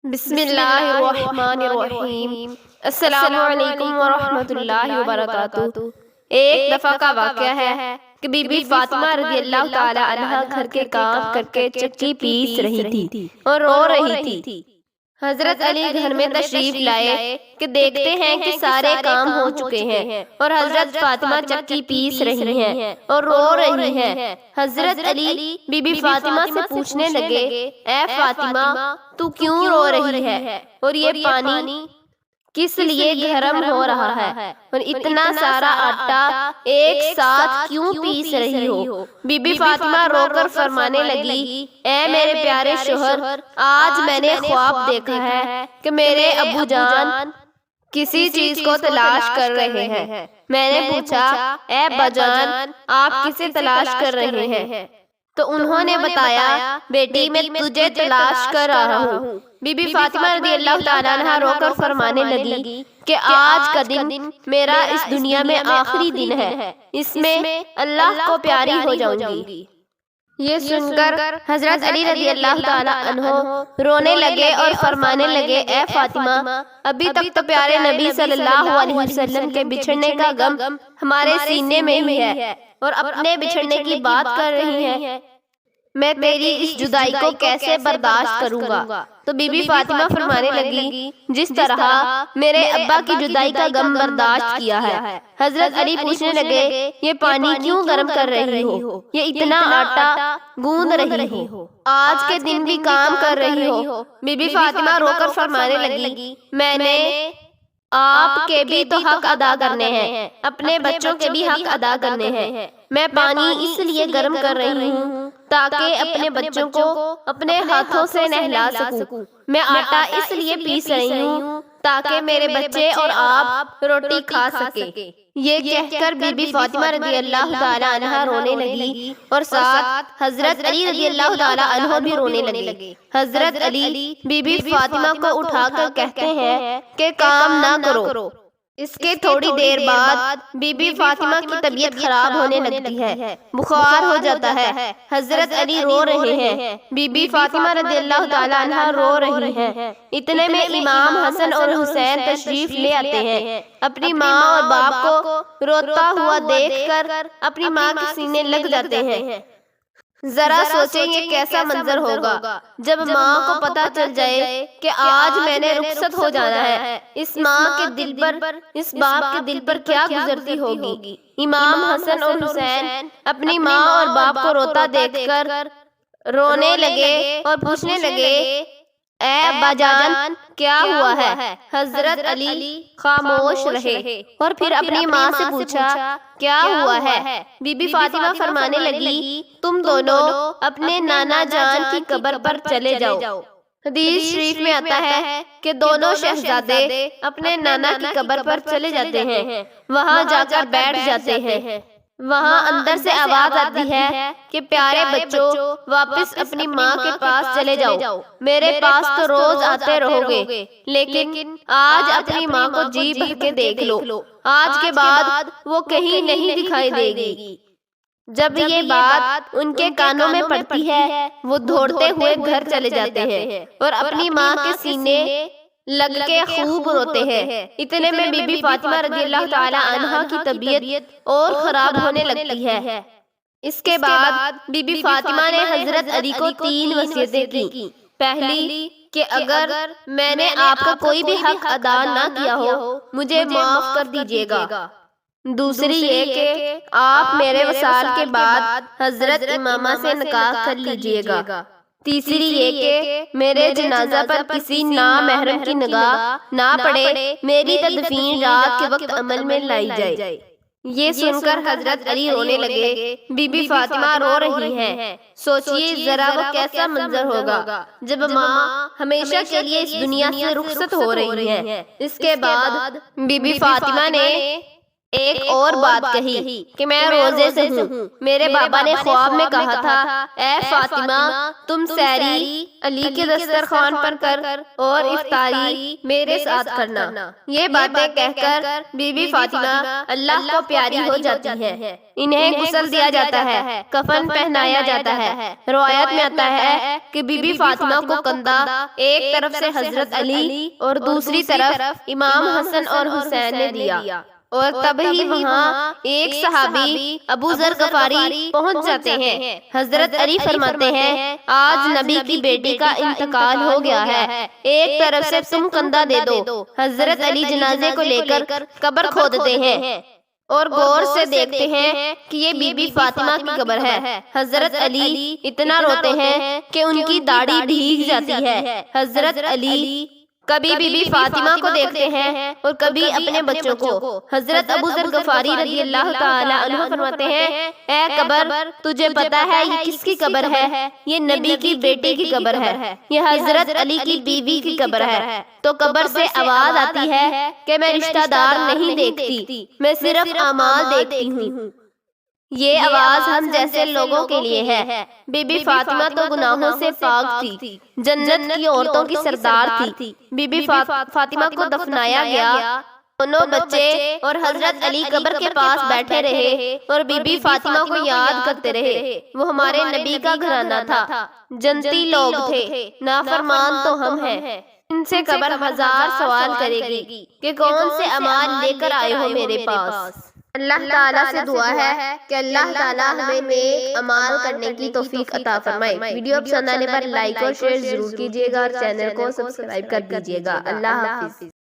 بسم اللہ الرحمن الرحیم۔ السلام علیکم ورحمۃ اللہ وبرکاتہ۔ ایک دفعہ کا واقعہ ہے کہ بی بی فاطمہ رضی اللہ تعالی عنہا گھر کے کام کر کے چکی پیس رہی تھی اور رو رہی تھی۔ حضرت علی گھر میں تشریف لائے کہ دیکھتے ہیں کہ سارے کام ہو چکے ہیں اور حضرت فاطمہ چکی پیس رہی ہیں اور رو رہی ہیں۔ حضرت علی بی بی فاطمہ سے پوچھنے لگے، اے فاطمہ تو کیوں رو رہی ہے اور یہ پانی کس لیے گرم ہو رہا ہے اور اتنا سارا آٹا ایک ساتھ کیوں پیس رہی ہو؟ بی بی فاطمہ رو کر فرمانے لگی، اے میرے پیارے شوہر، آج میں نے خواب دیکھا ہے کہ میرے ابو جان کسی چیز کو تلاش کر رہے ہیں۔ میں نے پوچھا، اے ابا جان آپ کسے تلاش کر رہے ہیں؟ تو انہوں نے بتایا، بیٹی میں تجھے تلاش کر رہا ہوں۔ بی بی فاطمہ رضی اللہ تعالیٰ عنہ رو کر فرمانے لگی کہ آج کا دن میرا اس دنیا میں آخری دن ہے، اس میں اللہ کو پیاری ہو جاؤں گی۔ یہ سن کر حضرت علی رضی اللہ تعالیٰ عنہ رونے لگے اور فرمانے لگے، اے فاطمہ ابھی تک تو پیارے نبی صلی اللہ علیہ وسلم کے بچھڑنے کا غم ہمارے سینے میں ہی ہے اور اپنے بچھڑنے کی بات کر رہی ہیں، میں تیری اس جدائی کو کیسے برداشت کروں گا؟ تو بی بی فاطمہ فرمانے لگی، جس طرح میرے ابا کی جدائی کا غم برداشت کیا ہے۔ حضرت علی پوچھنے لگے، یہ پانی کیوں گرم کر رہی ہو؟ یہ اتنا آٹا گوندھ رہی ہو، آج کے دن بھی کام کر رہی ہو؟ بی بی فاطمہ رو کر فرمانے لگی، میں نے آپ کے بھی تو حق ادا کرنے ہیں، اپنے بچوں کے بھی حق ادا کرنے ہیں۔ میں پانی اس لیے گرم کر رہی ہوں تاکہ اپنے بچوں کو اپنے ہاتھوں سے نہلا سکوں۔ میں آٹا اس لیے پیس رہی ہوں تاکہ میرے بچے اور آپ روٹی کھا سکیں۔ یہ کہہ کر بی بی فاطمہ رضی اللہ تعالی عنہا رونے لگی اور ساتھ حضرت علی رضی اللہ تعالی عنہ بھی رونے لگے۔ حضرت علی بی بی فاطمہ کو اٹھا کر کہتے ہیں کہ کام نہ کرو۔ اس کے تھوڑی دیر بعد بی بی فاطمہ کی طبیعت خراب ہونے لگتی ہے، بخار ہو جاتا ہے۔ حضرت علی رو رہے ہیں، بی بی فاطمہ رضی اللہ تعالی عنہا رو رہی ہیں۔ اتنے میں امام حسن اور حسین تشریف لے آتے ہیں۔ اپنی ماں اور باپ کو روتا ہوا دیکھ کر اپنی ماں کے سینے لگ جاتے ہیں۔ ذرا سوچیں یہ کیسا منظر ہوگا جب ماں کو پتہ چل جائے کہ آج میں نے رخصت ہو جانا ہے۔ اس ماں کے دل پر، اس باپ کے دل پر کیا گزرتی ہوگی؟ امام حسن اور حسین اپنی ماں اور باپ کو روتا دیکھ کر رونے لگے اور پوچھنے لگے، اے ابا جان کیا ہوا ہے؟ حضرت علی خاموش رہے اور پھر اپنی ماں سے پوچھا، کیا ہوا ہے؟ بی بی فاطمہ فرمانے لگی، تم دونوں اپنے نانا جان کی قبر پر چلے جاؤ۔ حدیث شریف میں آتا ہے کہ دونوں شہزادے اپنے نانا کی قبر پر چلے جاتے ہیں، وہاں جا کر بیٹھ جاتے ہیں۔ وہاں اندر سے آواز آتی ہے کہ پیارے بچوں واپس اپنی ماں کے پاس چلے جاؤ، میرے پاس تو روز آتے رہو گے لیکن آج اپنی ماں کو جی بھر کے دیکھ لو، آج کے بعد وہ کہیں نہیں دکھائی دے گی۔ جب یہ بات ان کے کانوں میں پڑتی ہے وہ دوڑتے ہوئے گھر چلے جاتے ہیں اور اپنی ماں کے سینے لگ کے خوب روتے ہیں۔ اتنے میں بی بی فاطمہ رضی اللہ تعالی عنہا کی طبیعت اور خراب ہونے لگتی ہے۔ اس کے بعد بی بی فاطمہ نے حضرت علی کو 3 وصیتیں کی۔ پہلی کہ اگر میں نے آپ کا کوئی بھی حق ادا نہ کیا ہو مجھے معاف کر دیجیے گا۔ دوسری یہ کہ آپ میرے وصال کے بعد حضرت امامہ سے نکاح کر لیجیے گا۔ تیسری یہ کہ میرے جنازہ پر کسی نامحرم کی نگاہ نہ پڑے، میری تدفین رات کے وقت عمل میں لائی جائے۔ یہ سن کر حضرت علی رونے لگے، بی بی فاطمہ رو رہی ہیں۔ سوچئے ذرا وہ کیسا منظر ہوگا جب ماں ہمیشہ کے لیے اس دنیا سے رخصت ہو رہی ہیں۔ اس کے بعد بی بی فاطمہ نے ایک اور بات کہی کہ میں روزے سے ہوں۔ میرے بابا نے خواب میں کہا تھا، اے فاطمہ تم سحری علی کے دسترخوان پر کر اور افطاری میرے ساتھ کرنا۔ یہ باتیں کہہ کر بی بی فاطمہ اللہ کو پیاری ہو جاتی ہیں۔ انہیں غسل دیا جاتا ہے، کفن پہنایا جاتا ہے۔ روایت میں آتا ہے کہ بی بی فاطمہ کو کندھا ایک طرف سے حضرت علی اور دوسری طرف امام حسن اور حسین نے دیا، اور تب ہی وہاں ایک صحابی ابو ذر غفاری پہنچ جاتے ہیں۔ حضرت علی فرماتے ہیں، آج نبی کی بیٹی کا انتقال ہو گیا ہے، ایک طرف سے تم کندھا دے دو۔ حضرت علی جنازے کو لے کر قبر کھودتے ہیں اور غور سے دیکھتے ہیں کہ یہ بی بی فاطمہ کی قبر ہے۔ حضرت علی اتنا روتے ہیں کہ ان کی داڑھی بھیگ جاتی ہے۔ حضرت علی کبھی بی بی فاطمہ کو دیکھتے ہیں اور کبھی اپنے بچوں کو۔ حضرت ابو ذر غفاری رضی اللہ تعالی عنہ فرماتے ہیں، اے قبر تجھے پتا ہے یہ کس کی قبر ہے؟ یہ نبی کی بیٹی کی قبر ہے، یہ حضرت علی کی بیوی کی قبر ہے۔ تو قبر سے آواز آتی ہے کہ میں رشتہ دار نہیں دیکھتی، میں صرف اعمال دیکھتی ہوں۔ یہ آواز ہم جیسے لوگوں کے لیے ہے۔ بی بی فاطمہ تو گناہوں سے پاک تھی، جنت کی عورتوں کی سردار تھی۔ بی بی فاطمہ کو دفنایا گیا، دونوں بچے اور حضرت علی قبر کے پاس بیٹھے رہے اور بی بی فاطمہ کو یاد کرتے رہے۔ وہ ہمارے نبی کا گھرانہ تھا، جنتی لوگ تھے، نافرمان تو ہم ہیں۔ ان سے قبر ہزار سوال کرے گی کہ کون سے اعمال لے کر آئے ہو میرے پاس۔ اللہ تعالیٰ سے دعا ہے کہ اللہ تعالیٰ ہمیں نیک اعمال کرنے کی توفیق عطا فرمائے۔ ویڈیو پسند آنے پر لائک اور شیئر ضرور کیجیے گا اور چینل کو سبسکرائب کر دیجیے گا۔ اللہ حافظ۔